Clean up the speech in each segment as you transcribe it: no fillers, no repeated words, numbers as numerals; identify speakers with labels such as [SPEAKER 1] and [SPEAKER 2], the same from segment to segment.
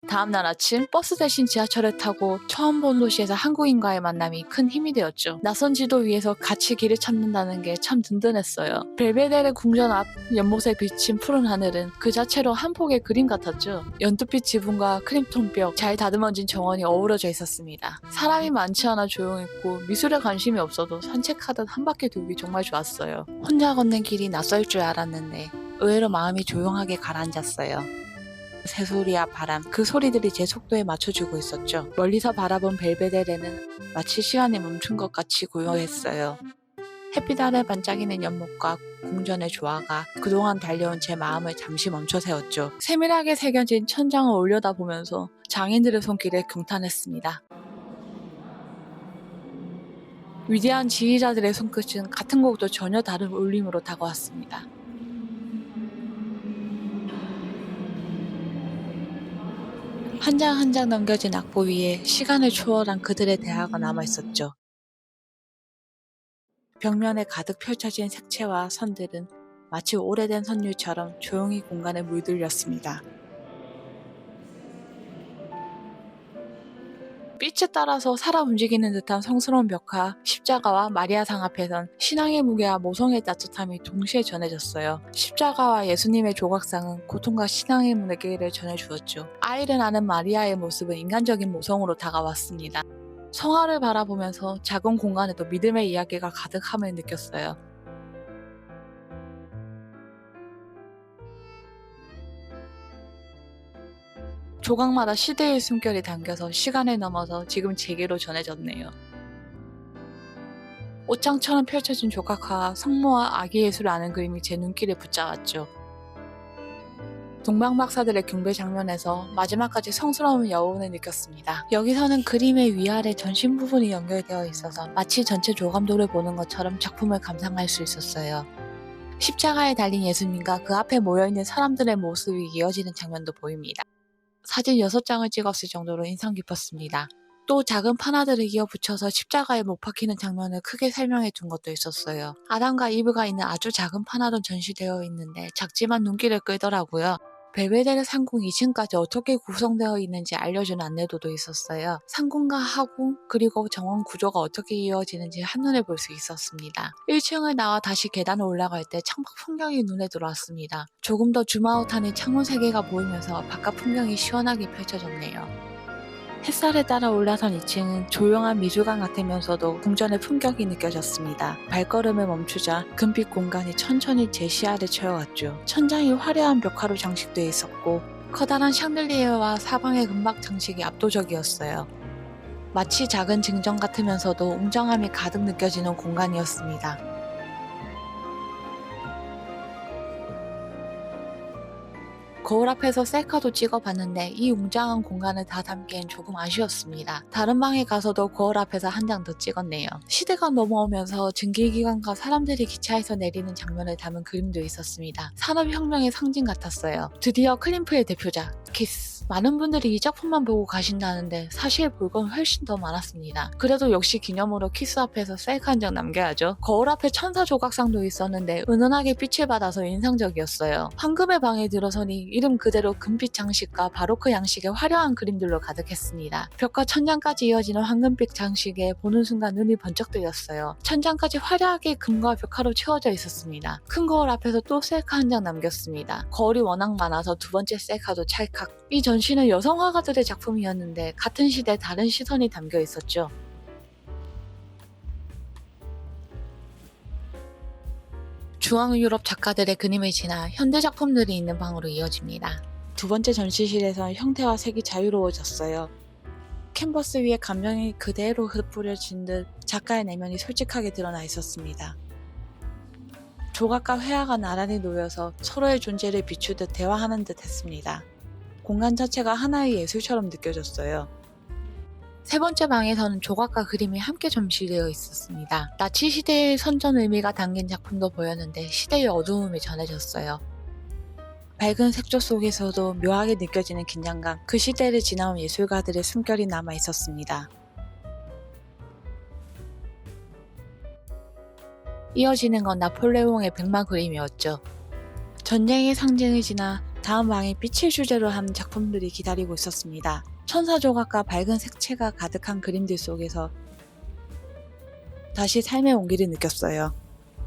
[SPEAKER 1] 다음날 아침 버스 대신 지하철을 타고 처음 본 도시에서 한국인과의 만남이 큰 힘이 되었죠. 낯선 지도 위에서 같이 길을 찾는다는 게 참 든든했어요. 벨베데레 궁전 앞 연못에 비친 푸른 하늘은 그 자체로 한 폭의 그림 같았죠. 연두빛 지붕과 크림톤 벽, 잘 다듬어진 정원이 어우러져 있었습니다. 사람이 많지 않아 조용했고 미술에 관심이 없어도 산책하듯 한 바퀴 돌기 정말 좋았어요. 혼자 걷는 길이 낯설 줄 알았는데 의외로 마음이 조용하게 가라앉았어요. 새소리와 바람, 그 소리들이 제 속도에 맞춰주고 있었죠. 멀리서 바라본 벨베데레는 마치 시간이 멈춘 것 같이 고요했어요. 햇빛 아래 반짝이는 연못과 궁전의 조화가 그동안 달려온 제 마음을 잠시 멈춰 세웠죠. 세밀하게 새겨진 천장을 올려다보면서 장인들의 손길에 경탄했습니다. 위대한 지휘자들의 손끝은 같은 곡도 전혀 다른 울림으로 다가왔습니다. 한 장 한 장 넘겨진 악보 위에 시간을 초월한 그들의 대화가 남아있었죠. 벽면에 가득 펼쳐진 색채와 선들은 마치 오래된 선율처럼 조용히 공간에 물들였습니다. 빛에 따라서 살아 움직이는 듯한 성스러운 벽화, 십자가와 마리아상 앞에선 신앙의 무게와 모성의 따뜻함이 동시에 전해졌어요. 십자가와 예수님의 조각상은 고통과 신앙의 무게를 전해주었죠. 아이를 안은 마리아의 모습은 인간적인 모성으로 다가왔습니다. 성화를 바라보면서 작은 공간에도 믿음의 이야기가 가득함을 느꼈어요. 조각마다 시대의 숨결이 담겨서 시간을 넘어서 지금 제게로 전해졌네요. 옷장처럼 펼쳐진 조각화와 성모와 아기 예수를 아는 그림이 제 눈길을 붙잡았죠. 동방박사들의 경배 장면에서 마지막까지 성스러운 여운을 느꼈습니다. 여기서는 그림의 위아래 전신 부분이 연결되어 있어서 마치 전체 조감도를 보는 것처럼 작품을 감상할 수 있었어요. 십자가에 달린 예수님과 그 앞에 모여있는 사람들의 모습이 이어지는 장면도 보입니다. 사진 6장을 찍었을 정도로 인상 깊었습니다. 또 작은 판화들을 이어 붙여서 십자가에 못 박히는 장면을 크게 설명해 둔 것도 있었어요. 아담과 이브가 있는 아주 작은 판화도 전시되어 있는데 작지만 눈길을 끌더라고요. 벨베데레 상궁 2층까지 어떻게 구성되어 있는지 알려준 안내도도 있었어요. 상궁과 하궁 그리고 정원 구조가 어떻게 이어지는지 한눈에 볼 수 있었습니다. 1층을 나와 다시 계단을 올라갈 때 창밖 풍경이 눈에 들어왔습니다. 조금 더 줌아웃하는 창문 3개가 보이면서 바깥 풍경이 시원하게 펼쳐졌네요. 햇살에 따라 올라선 2층은 조용한 미술관 같으면서도 궁전의 품격이 느껴졌습니다. 발걸음을 멈추자 금빛 공간이 천천히 제 시야를 채워갔죠. 천장이 화려한 벽화로 장식되어 있었고 커다란 샹들리에와 사방의 금박 장식이 압도적이었어요. 마치 작은 증정 같으면서도 웅장함이 가득 느껴지는 공간이었습니다. 거울 앞에서 셀카도 찍어봤는데 이 웅장한 공간을 다 담기엔 조금 아쉬웠습니다. 다른 방에 가서도 거울 앞에서 한 장 더 찍었네요. 시대가 넘어오면서 증기기관과 사람들이 기차에서 내리는 장면을 담은 그림도 있었습니다. 산업혁명의 상징 같았어요. 드디어 클림프의 대표작 키스. 많은 분들이 이 작품만 보고 가신다는데 사실 볼 건 훨씬 더 많았습니다. 그래도 역시 기념으로 키스 앞에서 셀카 한 장 남겨야죠. 거울 앞에 천사 조각상도 있었는데 은은하게 빛을 받아서 인상적이었어요. 황금의 방에 들어서니 이름 그대로 금빛 장식과 바로크 양식의 화려한 그림들로 가득했습니다. 벽과 천장까지 이어지는 황금빛 장식에 보는 순간 눈이 번쩍 뜨였어요. 천장까지 화려하게 금과 벽화로 채워져 있었습니다. 큰 거울 앞에서 또 셀카 한 장 남겼습니다. 거울이 워낙 많아서 두 번째 셀카도 찰칵. 이 전시는 여성 화가들의 작품이었는데 같은 시대 다른 시선이 담겨 있었죠. 중앙 유럽 작가들의 그림을 지나 현대 작품들이 있는 방으로 이어집니다. 두 번째 전시실에선 형태와 색이 자유로워졌어요. 캔버스 위에 감정이 그대로 흩뿌려진 듯 작가의 내면이 솔직하게 드러나 있었습니다. 조각과 회화가 나란히 놓여서 서로의 존재를 비추듯 대화하는 듯 했습니다. 공간 자체가 하나의 예술처럼 느껴졌어요. 세 번째 방에서는 조각과 그림이 함께 전시되어 있었습니다. 나치 시대의 선전 의미가 담긴 작품도 보였는데 시대의 어두움이 전해졌어요. 밝은 색조 속에서도 묘하게 느껴지는 긴장감, 그 시대를 지나온 예술가들의 숨결이 남아 있었습니다. 이어지는 건 나폴레옹의 백마 그림이었죠. 전쟁의 상징을 지나 다음 방에 빛을 주제로 한 작품들이 기다리고 있었습니다. 천사 조각과 밝은 색채가 가득한 그림들 속에서 다시 삶의 온기를 느꼈어요.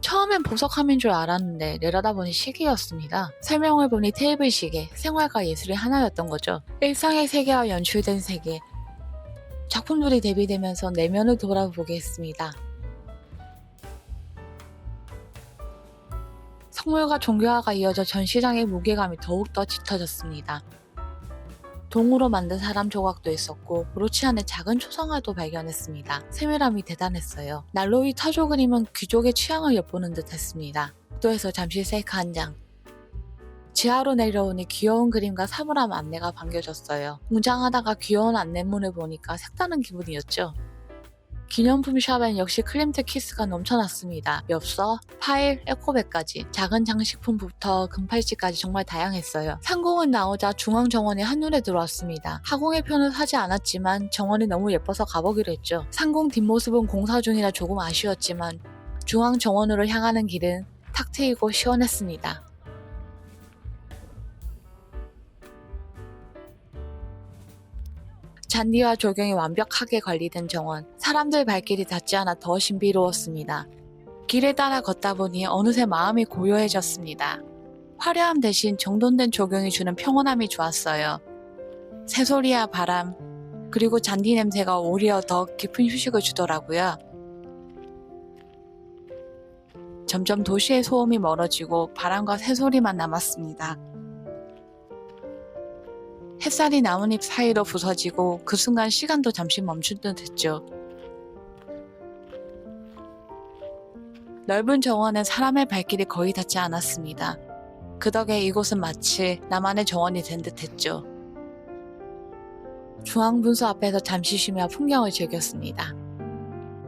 [SPEAKER 1] 처음엔 보석함인 줄 알았는데 내려다보니 시계였습니다. 설명을 보니 테이블 시계, 생활과 예술이 하나였던 거죠. 일상의 세계와 연출된 세계. 작품들이 대비되면서 내면을 돌아보게 했습니다. 성물과 종교화가 이어져 전시장의 무게감이 더욱더 짙어졌습니다. 동으로 만든 사람 조각도 있었고 브로치 안에 작은 초상화도 발견했습니다. 세밀함이 대단했어요. 난로위 타조 그림은 귀족의 취향을 엿보는 듯 했습니다. 복도에서 잠시 셀카 한 장. 지하로 내려오니 귀여운 그림과 사물함 안내가 반겨졌어요. 웅장하다가 귀여운 안내문을 보니까 색다른 기분이었죠. 기념품 샵엔 역시 클림트 키스가 넘쳐났습니다. 엽서, 파일, 에코백까지 작은 장식품부터 금팔찌까지 정말 다양했어요. 상공은 나오자 중앙 정원이 한눈에 들어왔습니다. 하공의 표는 사지 않았지만 정원이 너무 예뻐서 가보기로 했죠. 상공 뒷모습은 공사 중이라 조금 아쉬웠지만 중앙 정원으로 향하는 길은 탁 트이고 시원했습니다. 잔디와 조경이 완벽하게 관리된 정원, 사람들 발길이 닿지 않아 더 신비로웠습니다. 길을 따라 걷다 보니 어느새 마음이 고요해졌습니다. 화려함 대신 정돈된 조경이 주는 평온함이 좋았어요. 새소리와 바람, 그리고 잔디 냄새가 오히려 더 깊은 휴식을 주더라고요. 점점 도시의 소음이 멀어지고 바람과 새소리만 남았습니다. 햇살이 나뭇잎 사이로 부서지고 그 순간 시간도 잠시 멈춘 듯 했죠. 넓은 정원엔 사람의 발길이 거의 닿지 않았습니다. 그 덕에 이곳은 마치 나만의 정원이 된 듯 했죠. 중앙 분수 앞에서 잠시 쉬며 풍경을 즐겼습니다.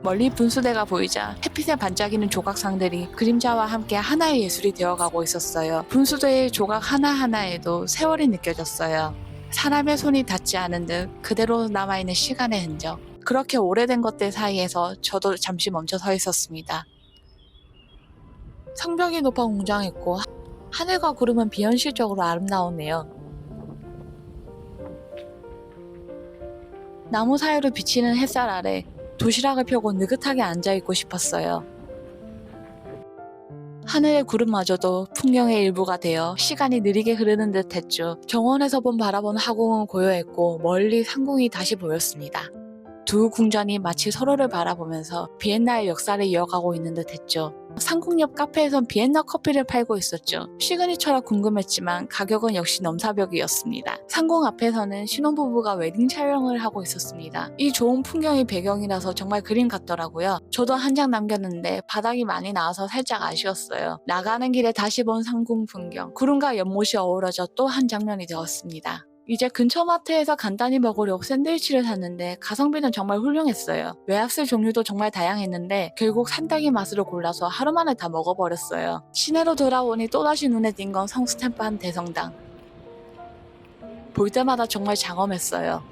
[SPEAKER 1] 멀리 분수대가 보이자 햇빛에 반짝이는 조각상들이 그림자와 함께 하나의 예술이 되어가고 있었어요. 분수대의 조각 하나하나에도 세월이 느껴졌어요. 사람의 손이 닿지 않은 듯 그대로 남아있는 시간의 흔적. 그렇게 오래된 것들 사이에서 저도 잠시 멈춰 서 있었습니다. 성벽이 높아 웅장했고 하늘과 구름은 비현실적으로 아름다웠네요. 나무 사이로 비치는 햇살 아래 도시락을 펴고 느긋하게 앉아있고 싶었어요. 하늘의 구름마저도 풍경의 일부가 되어 시간이 느리게 흐르는 듯 했죠. 정원에서 바라본 하공은 고요했고 멀리 상공이 다시 보였습니다. 두 궁전이 마치 서로를 바라보면서 비엔나의 역사를 이어가고 있는 듯 했죠. 상공 옆 카페에선 비엔나 커피를 팔고 있었죠. 시그니처라 궁금했지만 가격은 역시 넘사벽이었습니다. 상공 앞에서는 신혼부부가 웨딩 촬영을 하고 있었습니다. 이 좋은 풍경이 배경이라서 정말 그림 같더라고요. 저도 한 장 남겼는데 바닥이 많이 나와서 살짝 아쉬웠어요. 나가는 길에 다시 본 상공 풍경, 구름과 연못이 어우러져 또 한 장면이 되었습니다. 이제 근처 마트에서 간단히 먹으려고 샌드위치를 샀는데 가성비는 정말 훌륭했어요. 외압슬 종류도 정말 다양했는데 결국 산딸기 맛으로 골라서 하루 만에 다 먹어버렸어요. 시내로 돌아오니 또다시 눈에 띈 건 성스탬프한 대성당. 볼 때마다 정말 장엄했어요.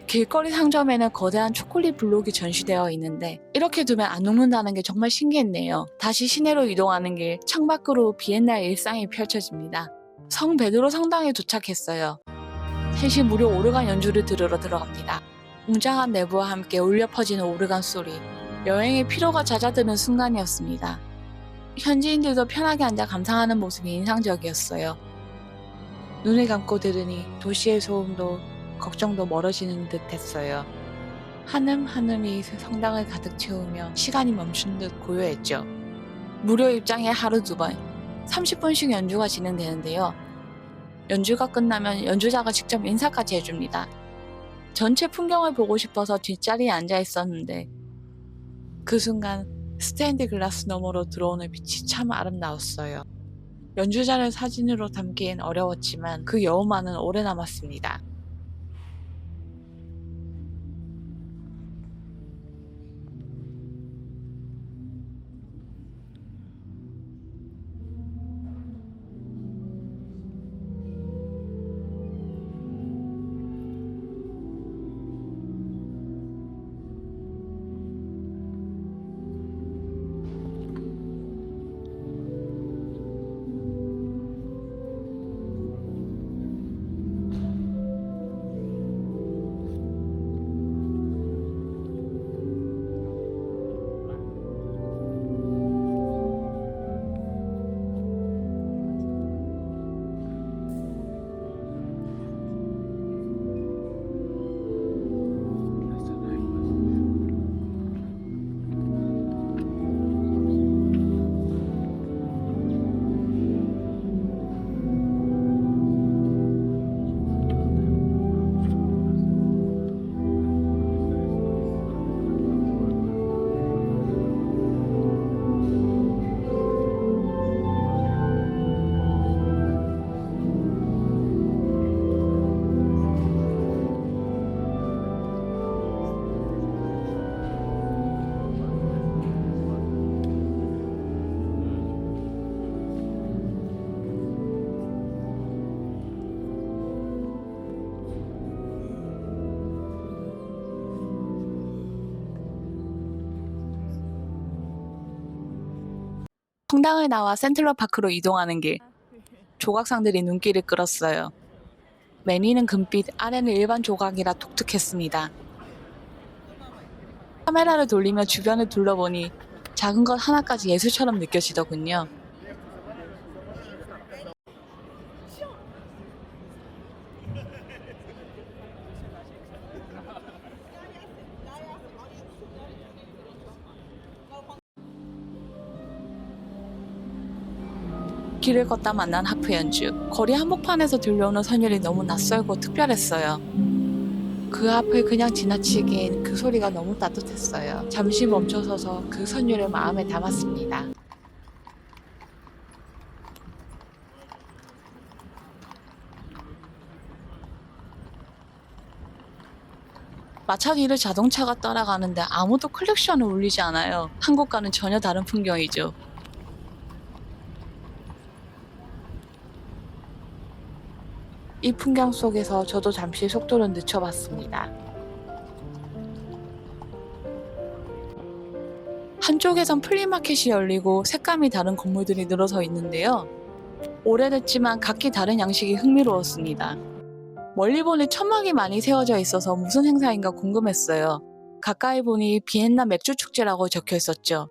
[SPEAKER 1] 길거리 상점에는 거대한 초콜릿 블록이 전시되어 있는데 이렇게 두면 안 녹는다는 게 정말 신기했네요. 다시 시내로 이동하는 길, 창밖으로 비엔나의 일상이 펼쳐집니다. 성 베드로 성당에 도착했어요. 셋이 무료 오르간 연주를 들으러 들어갑니다. 웅장한 내부와 함께 울려 퍼지는 오르간 소리, 여행의 피로가 잦아드는 순간이었습니다. 현지인들도 편하게 앉아 감상하는 모습이 인상적이었어요. 눈을 감고 들으니 도시의 소음도 걱정도 멀어지는 듯 했어요. 한음 한음이 성당을 가득 채우며 시간이 멈춘 듯 고요했죠. 무료 입장에 하루 2번, 30분씩 연주가 진행되는데요. 연주가 끝나면 연주자가 직접 인사까지 해줍니다. 전체 풍경을 보고 싶어서 뒷자리에 앉아 있었는데 그 순간 스테인드 글라스 너머로 들어오는 빛이 참 아름다웠어요. 연주자를 사진으로 담기엔 어려웠지만 그 여우만은 오래 남았습니다. 성당을 나와 센트럴파크로 이동하는 길. 조각상들이 눈길을 끌었어요. 맨 위는 금빛, 아래는 일반 조각이라 독특했습니다. 카메라를 돌리며 주변을 둘러보니 작은 것 하나까지 예술처럼 느껴지더군요. 길을 걷다 만난 하프 연주. 거리 한복판에서 들려오는 선율이 너무 낯설고 특별했어요. 그 앞을 그냥 지나치기엔 그 소리가 너무 따뜻했어요. 잠시 멈춰서서 그 선율을 마음에 담았습니다. 마차 뒤를 자동차가 따라가는데 아무도 클렉션을 울리지 않아요. 한국과는 전혀 다른 풍경이죠. 이 풍경 속에서 저도 잠시 속도를 늦춰봤습니다. 한쪽에선 플리마켓이 열리고 색감이 다른 건물들이 늘어서 있는데요. 오래됐지만 각기 다른 양식이 흥미로웠습니다. 멀리 보니 천막이 많이 세워져 있어서 무슨 행사인가 궁금했어요. 가까이 보니 비엔나 맥주 축제라고 적혀 있었죠.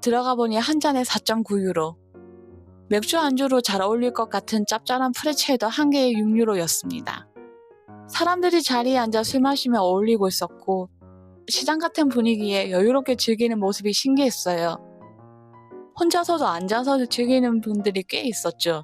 [SPEAKER 1] 들어가 보니 한 잔에 4.9유로. 맥주 안주로 잘 어울릴 것 같은 짭짤한 프레첼도 한 개에 6유로였습니다. 사람들이 자리에 앉아 술 마시며 어울리고 있었고 시장 같은 분위기에 여유롭게 즐기는 모습이 신기했어요. 혼자서도 앉아서 즐기는 분들이 꽤 있었죠.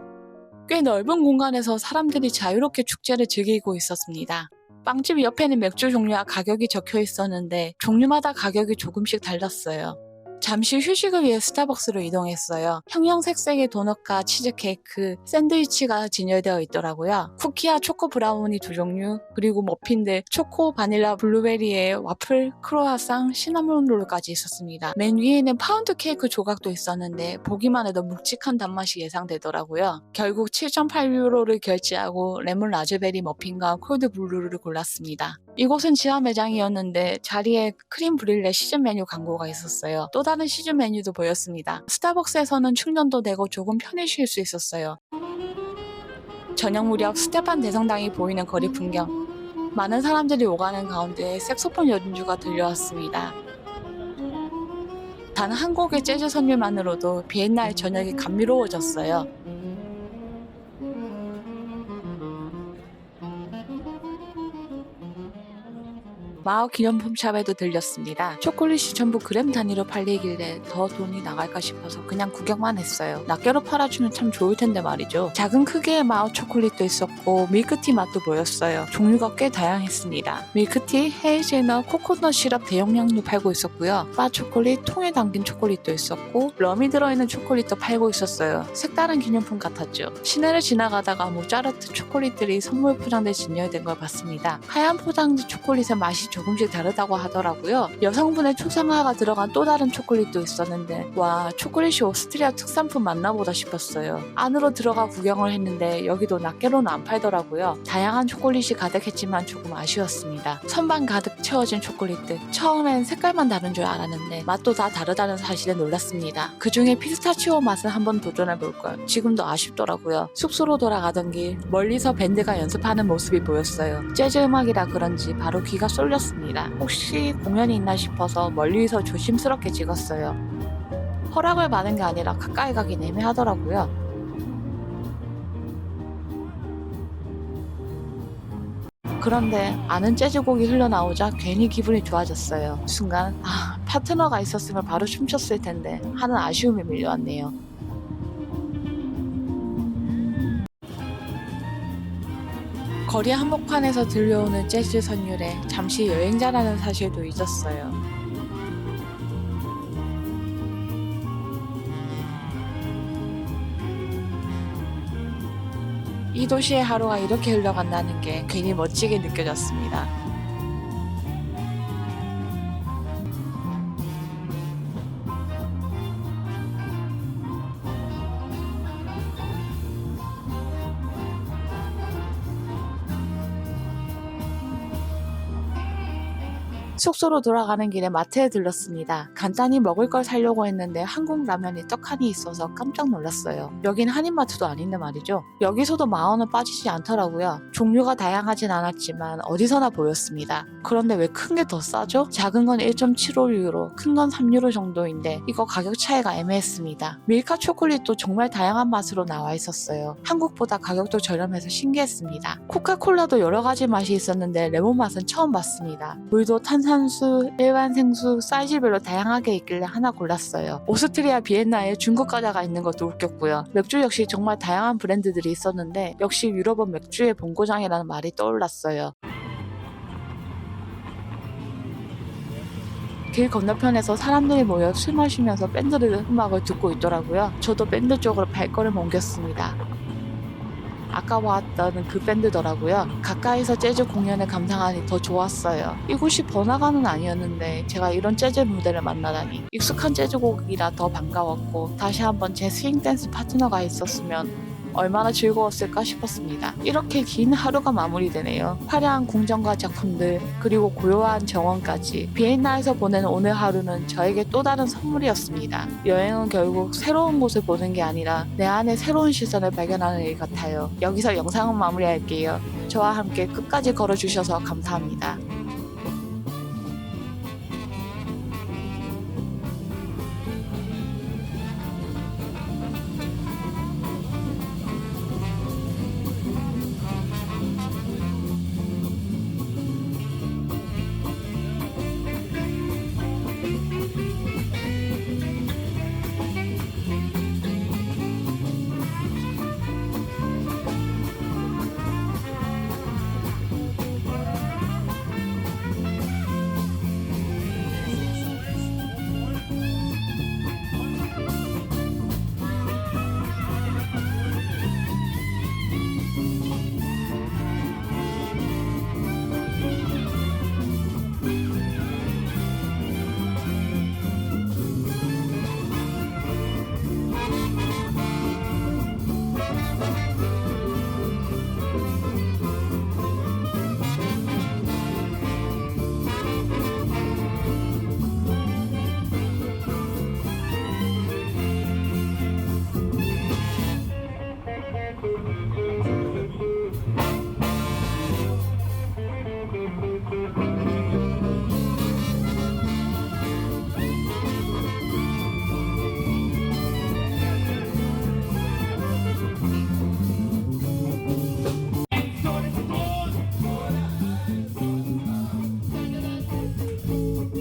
[SPEAKER 1] 꽤 넓은 공간에서 사람들이 자유롭게 축제를 즐기고 있었습니다. 빵집 옆에는 맥주 종류와 가격이 적혀 있었는데 종류마다 가격이 조금씩 달랐어요. 잠시 휴식을 위해 스타벅스로 이동했어요. 형형색색의 도넛과 치즈케이크, 샌드위치가 진열되어 있더라고요. 쿠키와 초코 브라우니 2종류, 그리고 머핀들, 초코, 바닐라, 블루베리에 와플, 크로아상, 시나몬 롤까지 있었습니다. 맨 위에는 파운드 케이크 조각도 있었는데 보기만 해도 묵직한 단맛이 예상되더라고요. 결국 7.8유로를 결제하고 레몬 라즈베리 머핀과 콜드 블루를 골랐습니다. 이곳은 지하 매장이었는데 자리에 크림 브릴레 시즌 메뉴 광고가 있었어요. 또 다른 시즌 메뉴도 보였습니다. 스타벅스에서는 충전도 되고 조금 편히 쉴 수 있었어요. 저녁 무렵 스테판 대성당이 보이는 거리 풍경. 많은 사람들이 오가는 가운데 색소폰 연주가 들려왔습니다. 단 한 곡의 재즈 선율만으로도 비엔나의 저녁이 감미로워졌어요. 마오 기념품 샵에도 들렸습니다. 초콜릿이 전부 그램 단위로 팔리길래 더 돈이 나갈까 싶어서 그냥 구경만 했어요. 낱개로 팔아주면 참 좋을 텐데 말이죠. 작은 크기의 마오 초콜릿도 있었고 밀크티 맛도 보였어요. 종류가 꽤 다양했습니다. 밀크티, 헤이즐넛, 코코넛 시럽 대용량도 팔고 있었고요. 바 초콜릿, 통에 담긴 초콜릿도 있었고 럼이 들어있는 초콜릿도 팔고 있었어요. 색다른 기념품 같았죠. 시내를 지나가다가 모짜르트 초콜릿들이 선물 포장돼 진열된 걸 봤습니다. 하얀 포장지 초콜릿의 맛이 조금씩 다르다고 하더라고요. 여성분의 초상화가 들어간 또 다른 초콜릿도 있었는데 와, 초콜릿이 오스트리아 특산품 맞나보다 싶었어요. 안으로 들어가 구경을 했는데 여기도 낱개로는 안 팔더라고요. 다양한 초콜릿이 가득했지만 조금 아쉬웠습니다. 선반 가득 채워진 초콜릿들. 처음엔 색깔만 다른 줄 알았는데 맛도 다 다르다는 사실에 놀랐습니다. 그 중에 피스타치오 맛은 한번 도전해볼걸. 지금도 아쉽더라고요. 숙소로 돌아가던 길 멀리서 밴드가 연습하는 모습이 보였어요. 재즈 음악이라 그런지 바로 귀가 쏠렸습니다. 혹시 공연이 있나 싶어서 멀리서 조심스럽게 찍었어요. 허락을 받은 게 아니라 가까이 가긴 애매하더라고요. 그런데 아는 재즈곡이 흘러나오자 괜히 기분이 좋아졌어요. 순간 파트너가 있었으면 바로 춤췄을 텐데 하는 아쉬움이 밀려왔네요. 거리 한복판에서 들려오는 재즈 선율에 잠시 여행자라는 사실도 잊었어요. 이 도시의 하루가 이렇게 흘러간다는 게 괜히 멋지게 느껴졌습니다. 숙소로 돌아가는 길에 마트에 들렀습니다. 간단히 먹을 걸 사려고 했는데 한국 라면이 떡하니 있어서 깜짝 놀랐어요. 여긴 한인마트도 아닌데 말이죠. 여기서도 10,000원 빠지지 않더라고요. 종류가 다양하진 않았지만 어디서나 보였습니다. 그런데 왜 큰 게 더 싸죠? 작은 건 1.75유로, 큰 건 3유로 정도인데 이거 가격 차이가 애매했습니다. 밀카 초콜릿도 정말 다양한 맛으로 나와 있었어요. 한국보다 가격도 저렴해서 신기했습니다. 코카콜라도 여러 가지 맛이 있었는데 레몬 맛은 처음 봤습니다. 물도 탄산수, 일반 생수, 사이즈별로 다양하게 있길래 하나 골랐어요. 오스트리아 비엔나에 중국 과자가 있는 것도 웃겼고요. 맥주 역시 정말 다양한 브랜드들이 있었는데 역시 유럽은 맥주의 본고장이라는 말이 떠올랐어요. 길 건너편에서 사람들이 모여 술 마시면서 밴드들 음악을 듣고 있더라고요. 저도 밴드 쪽으로 발걸음 옮겼습니다. 아까 봤던 그 밴드더라고요. 가까이서 재즈 공연을 감상하니 더 좋았어요. 이곳이 번화가는 아니었는데 제가 이런 재즈 무대를 만나다니 익숙한 재즈곡이라 더 반가웠고 다시 한번 제 스윙 댄스 파트너가 있었으면 얼마나 즐거웠을까 싶었습니다. 이렇게 긴 하루가 마무리되네요. 화려한 궁전과 작품들 그리고 고요한 정원까지 비엔나에서 보낸 오늘 하루는 저에게 또 다른 선물이었습니다. 여행은 결국 새로운 곳을 보는 게 아니라 내 안에 새로운 시선을 발견하는 일 같아요. 여기서 영상은 마무리할게요. 저와 함께 끝까지 걸어주셔서 감사합니다.